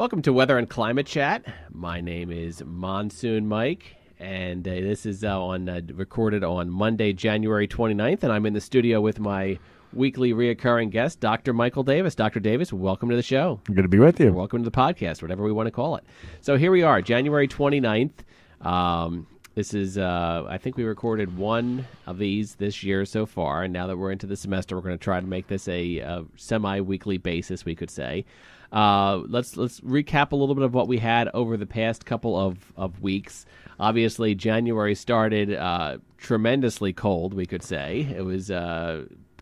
Welcome to Weather and Climate Chat. My name is Monsoon Mike, and this is recorded on Monday, January 29th, and I'm in the studio with my weekly reoccurring guest, Dr. Michael Davis. Dr. Davis, welcome to the show. Good to be with you. Welcome to the podcast, whatever we want to call it. So here we are, January 29th. This is, I think we recorded one of these this year so far, and now that we're into the semester, we're going to try to make this a semi-weekly basis, we could say. Let's recap a little bit of what we had over the past couple of weeks. Obviously, January started tremendously cold, we could say. It was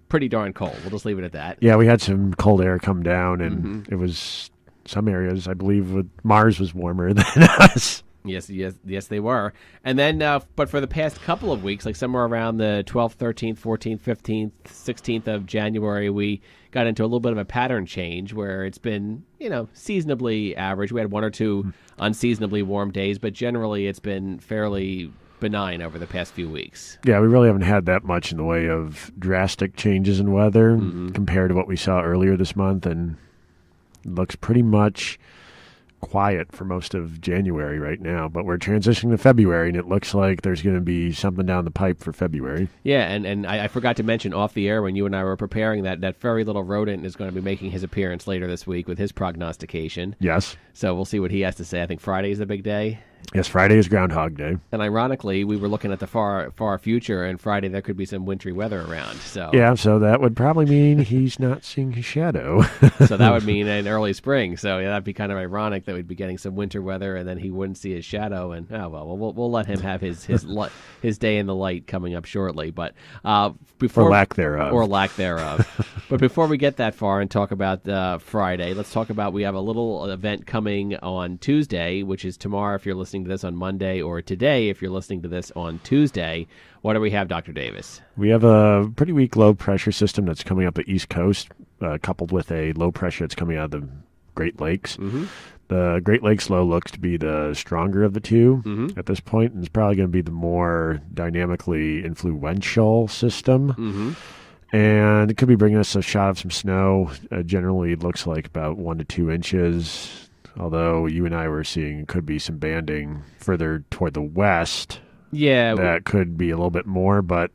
pretty darn cold. We'll just leave it at that. Yeah, we had some cold air come down, and it was some areas, I believe, Mars was warmer than us. Yes, they were. And then, but for the past couple of weeks, like somewhere around the 12th, 13th, 14th, 15th, 16th of January, we got into a little bit of a pattern change where it's been, seasonably average. We had one or two unseasonably warm days, but generally it's been fairly benign over the past few weeks. Yeah, we really haven't had that much in the way of drastic changes in weather compared to what we saw earlier this month, and it looks pretty much quiet for most of January right now, but we're transitioning to February, and it looks like there's going to be something down the pipe for February. Yeah, and I forgot to mention off the air when you and I were preparing that furry little rodent is going to be making his appearance later this week with his prognostication. Yes. So we'll see what he has to say. I think Friday is the big day. Yes, Friday is Groundhog Day. And ironically, we were looking at the far future, and Friday there could be some wintry weather around. So yeah, so that would probably mean he's not seeing his shadow. So that would mean an early spring. So yeah, that'd be kind of ironic that we'd be getting some winter weather, and then he wouldn't see his shadow. And we'll let him have his day in the light coming up shortly. But before or lack thereof. But before we get that far and talk about Friday, let's talk about we have a little event coming on Tuesday, which is tomorrow if you're listening to this on Monday, or today if you're listening to this on Tuesday. What do we have, Dr. Davis? We have a pretty weak low pressure system that's coming up the East Coast, coupled with a low pressure that's coming out of the Great Lakes. The Great Lakes low looks to be the stronger of the two at this point, and it's probably going to be the more dynamically influential system. And it could be bringing us a shot of some snow. Generally, it looks like about 1 to 2 inches. Although you and I were seeing could be some banding further toward the west. Yeah. That could be a little bit more, but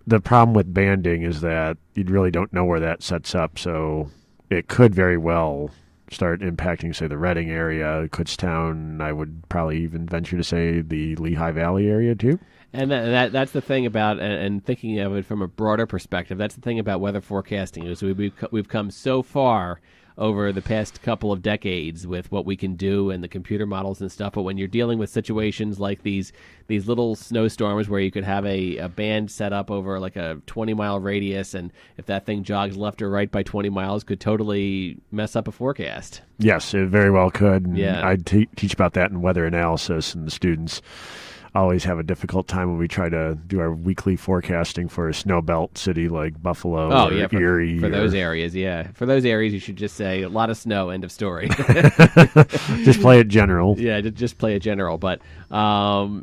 the problem with banding is that you really don't know where that sets up, so it could very well start impacting, say, the Redding area, Kutztown. I would probably even venture to say the Lehigh Valley area, too. And that's the thing about, and thinking of it from a broader perspective, that's the thing about weather forecasting, is we've come so far over the past couple of decades with what we can do and the computer models and stuff. But when you're dealing with situations like these little snowstorms where you could have a band set up over like a 20-mile radius, and if that thing jogs left or right by 20 miles, could totally mess up a forecast. Yes, it very well could. And yeah. I teach about that in weather analysis, and the students always have a difficult time when we try to do our weekly forecasting for a snow belt city like Buffalo or Erie. For those areas, yeah. For those areas, you should just say a lot of snow, end of story. Just play it general. Yeah, just play it general. But, so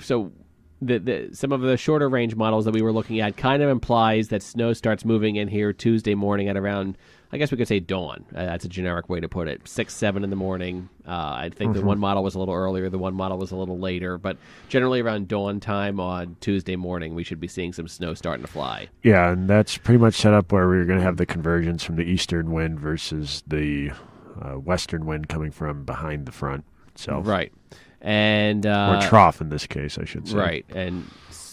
some of the shorter range models that we were looking at kind of implies that snow starts moving in here Tuesday morning at around, I guess we could say dawn. That's a generic way to put it. 6, 7 in the morning. I think the one model was a little earlier. The one model was a little later. But generally around dawn time on Tuesday morning, we should be seeing some snow starting to fly. Yeah, and that's pretty much set up where we're going to have the convergence from the eastern wind versus the western wind coming from behind the front itself. Right. And or trough in this case, I should say. Right. And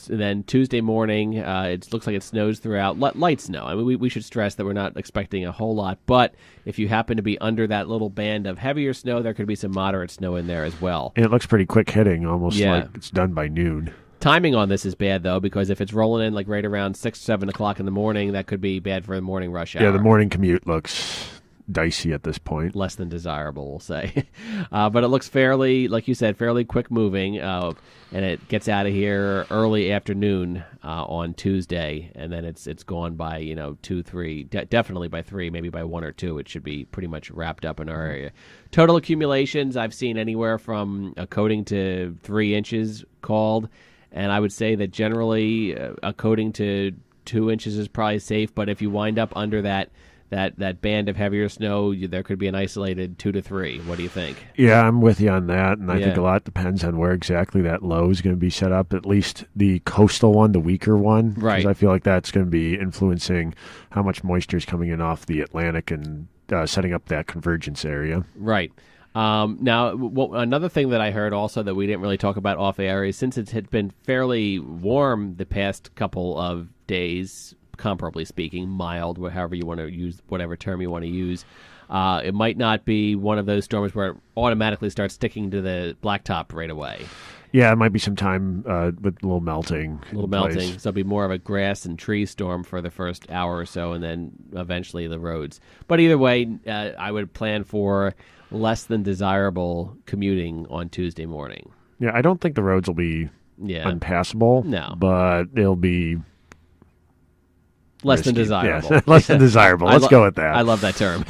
then Tuesday morning, it looks like it snows throughout. Light snow. I mean, we should stress that we're not expecting a whole lot. But if you happen to be under that little band of heavier snow, there could be some moderate snow in there as well. And it looks pretty quick hitting, almost like it's done by noon. Timing on this is bad, though, because if it's rolling in like right around 6, 7 o'clock in the morning, that could be bad for the morning rush hour. Yeah, the morning commute looks dicey at this point. Less than desirable, we'll say. But it looks fairly, like you said, fairly quick moving, and it gets out of here early afternoon on Tuesday, and then it's gone by 2, 3, definitely by 3, maybe by 1 or 2. It should be pretty much wrapped up in our area. Total accumulations I've seen anywhere from a coating to 3 inches called, and I would say that generally a coating to 2 inches is probably safe. But if you wind up under that that band of heavier snow, there could be an isolated 2 to 3. What do you think? Yeah, I'm with you on that, and I think a lot depends on where exactly that low is going to be set up, at least the coastal one, the weaker one. Right. Because I feel like that's going to be influencing how much moisture is coming in off the Atlantic and setting up that convergence area. Right. Now, another thing that I heard also that we didn't really talk about off air is since it had been fairly warm the past couple of days, comparably speaking, mild, however you want to use, whatever term you want to use, it might not be one of those storms where it automatically starts sticking to the blacktop right away. Yeah, it might be some time with a little melting. So it'll be more of a grass and tree storm for the first hour or so, and then eventually the roads. But either way, I would plan for less than desirable commuting on Tuesday morning. Yeah, I don't think the roads will be unpassable. No. But they'll be less than desirable. Yeah, less than desirable. Let's go with that. I love that term.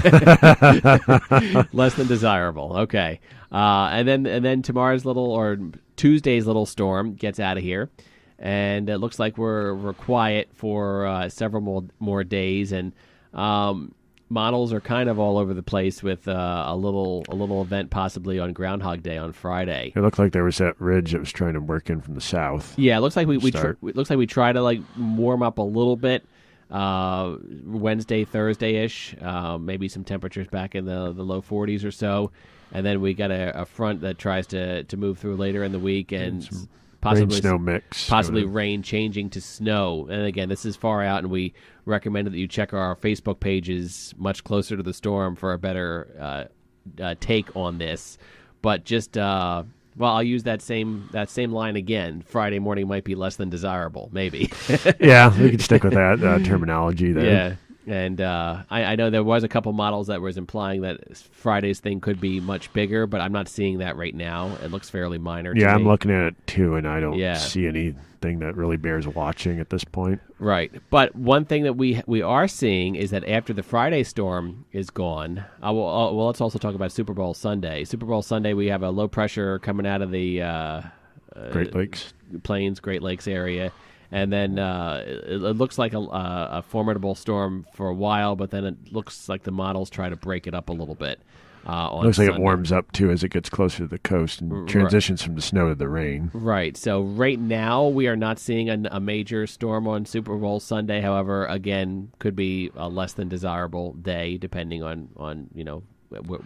Less than desirable. Okay. And then Tuesday's little storm gets out of here, and it looks like we're quiet for several more days, and models are kind of all over the place with a little event possibly on Groundhog Day on Friday. It looked like there was that ridge that was trying to work in from the south. Yeah, it looks like we try to like warm up a little bit. Wednesday, Thursday-ish, maybe some temperatures back in the low 40s or so, and then we got a front that tries to move through later in the week and possibly rain, snow mix, possibly rain changing to snow. And again, this is far out, and we recommended that you check our Facebook pages much closer to the storm for a better take on this. But just I'll use that same line again. Friday morning might be less than desirable, maybe. Yeah, we could stick with that terminology there. Yeah, and I know there was a couple models that was implying that Friday's thing could be much bigger, but I'm not seeing that right now. It looks fairly minor to me. I'm looking at it too, and I don't see anything that really bears watching at this point. Right, but one thing that we are seeing is that after the Friday storm is gone, let's also talk about Super Bowl Sunday. Super Bowl Sunday, we have a low pressure coming out of the Great Lakes area. And then it looks like a formidable storm for a while, but then it looks like the models try to break it up a little bit. Looks like it warms up, too, as it gets closer to the coast and transitions from the snow to the rain. Right. So right now we are not seeing a major storm on Super Bowl Sunday. However, again, could be a less than desirable day, depending on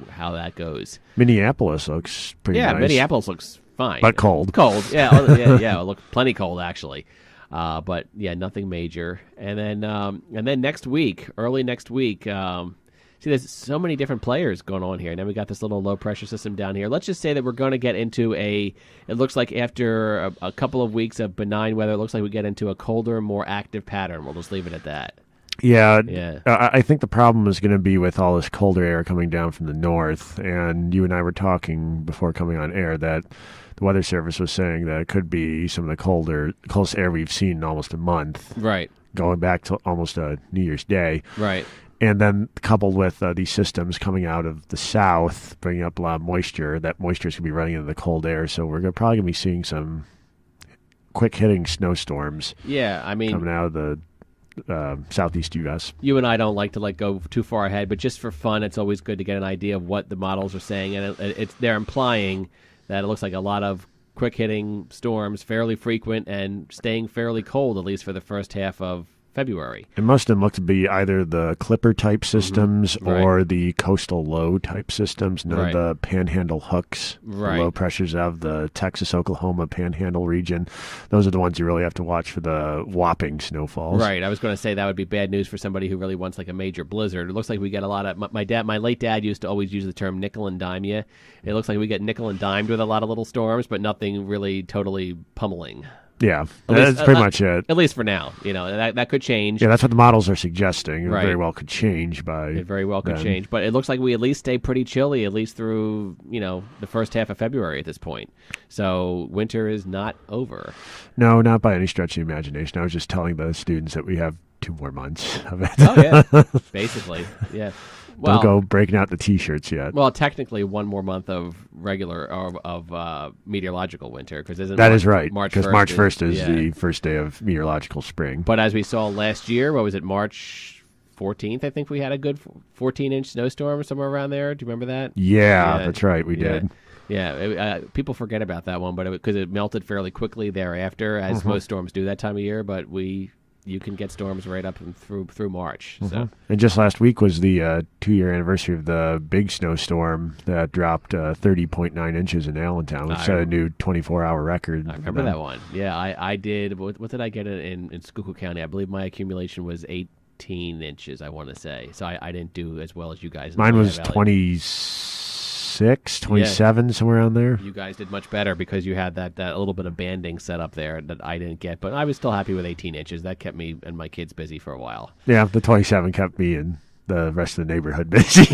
how that goes. Minneapolis looks pretty nice. Yeah, Minneapolis looks fine. But cold. Cold. Yeah, yeah. It looked plenty cold, actually. But yeah, nothing major. And then next week, early next week, see, there's so many different players going on here. And then we got this little low pressure system down here. Let's just say that we're going to get into it looks like after a couple of weeks of benign weather, it looks like we get into a colder, more active pattern. We'll just leave it at that. Yeah. I think the problem is going to be with all this colder air coming down from the north. And you and I were talking before coming on air that the Weather Service was saying that it cold be some of the coldest air we've seen in almost a month. Right. Going back to almost a New Year's Day. Right. And then coupled with these systems coming out of the south, bringing up a lot of moisture, that moisture is going to be running into the cold air. So we're probably going to be seeing some quick-hitting snowstorms. Yeah, I mean, coming out of the southeast U.S. You and I don't like to go too far ahead, but just for fun, it's always good to get an idea of what the models are saying. And they're implying that it looks like a lot of quick-hitting storms, fairly frequent, and staying fairly cold, at least for the first half of February. And most of them look to be either the Clipper-type systems or the coastal low-type systems, none of the panhandle hooks, the low pressures of the Texas-Oklahoma panhandle region. Those are the ones you really have to watch for the whopping snowfalls. Right. I was going to say that would be bad news for somebody who really wants like a major blizzard. It looks like we get a lot of... My late dad used to always use the term nickel and dime you. It looks like we get nickel and dimed with a lot of little storms, but nothing really totally pummeling. Yeah, that's pretty much it. At least for now. That could change. Yeah, that's what the models are suggesting. It very well could change It very well could change. But it looks like we at least stay pretty chilly, at least through, the first half of February at this point. So winter is not over. No, not by any stretch of the imagination. I was just telling the students that we have 2 more months of it. Oh, yeah. Basically, yeah. Well, don't go breaking out the T-shirts yet. Well, technically, 1 more month of regular of meteorological winter because that is right. Because March 1st is the first day of meteorological spring. But as we saw last year, what was it, March 14th, I think we had a good 14-inch snowstorm somewhere around there. Do you remember that? Yeah, that's right. We did. Yeah, people forget about that one, but because it melted fairly quickly thereafter, as most storms do that time of year. But you can get storms right up and through March. So. And just last week was the 2-year anniversary of the big snowstorm that dropped 30.9 inches in Allentown, which set a new 24-hour record. I remember that one. Yeah, I did. What did I get in Schuylkill County? I believe my accumulation was 18 inches, I want to say. So I didn't do as well as you guys. Mine was 26, 27, somewhere around there. You guys did much better because you had that little bit of banding set up there that I didn't get. But I was still happy with 18 inches. That kept me and my kids busy for a while. Yeah, the 27 kept me and the rest of the neighborhood busy.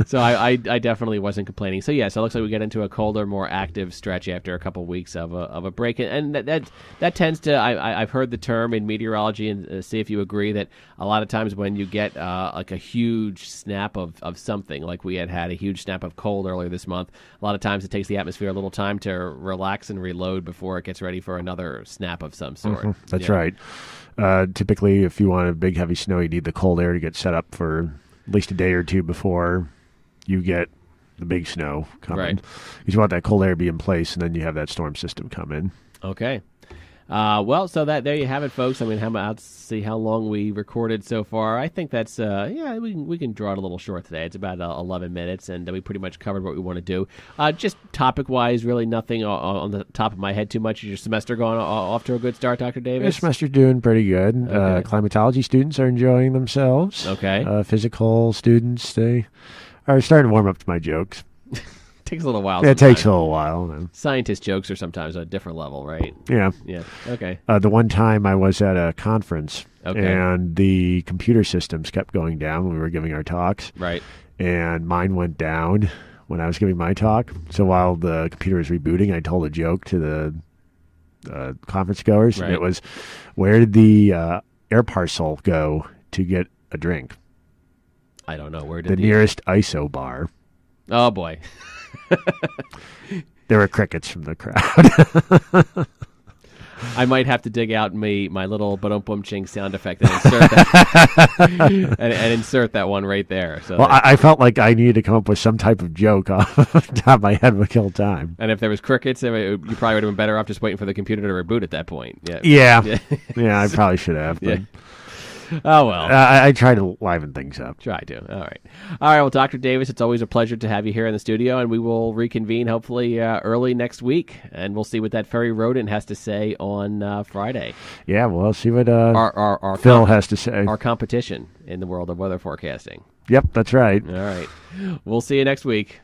So I definitely wasn't complaining. So yes, it looks like we get into a colder, more active stretch after a couple weeks of a break, and that tends to. I've heard the term in meteorology, and see if you agree that a lot of times when you get like a huge snap of something, like we had a huge snap of cold earlier this month, a lot of times it takes the atmosphere a little time to relax and reload before it gets ready for another snap of some sort. That's right. Typically, if you want a big, heavy snow, you need the cold air to get set up for at least a day or two before you get the big snow coming. Right. You want that cold air to be in place, and then you have that storm system come in. Okay. Well, so there you have it, folks. I mean, let's see how long we recorded so far. I think that's we can draw it a little short today. It's about 11 minutes, and we pretty much covered what we want to do. Just topic-wise, really nothing on the top of my head too much. Is your semester going off to a good start, Dr. Davis? The semester's doing pretty good. Okay. Climatology students are enjoying themselves. Okay. Physical students, they are starting to warm up to my jokes. Takes a little while. Yeah, it takes a little while. Scientist jokes are sometimes on a different level, right? Yeah. Yeah. Okay. The one time I was at a conference, Okay. and the computer systems kept going down when we were giving our talks. Right. And mine went down when I was giving my talk. So while the computer was rebooting, I told a joke to the conference goers. Right. And it was, where did the air parcel go to get a drink? I don't know. Where did The nearest ISO bar. Oh, boy. There were crickets from the crowd. I might have to dig out my little ba-dum-bum-ching sound effect and insert that and insert that one right there. So well, I felt like I needed to come up with some type of joke off the top of my head would kill time. And if there was crickets, you probably would have been better off just waiting for the computer to reboot at that point. Yeah. Yeah, I probably should have. But Yeah. Oh, well. I try to liven things up. Try to. All right. Well, Dr. Davis, it's always a pleasure to have you here in the studio, and we will reconvene hopefully early next week, and we'll see what that furry rodent has to say on Friday. Yeah, well, I'll see what Our Phil has to say. Our competition in the world of weather forecasting. Yep, that's right. All right. We'll see you next week.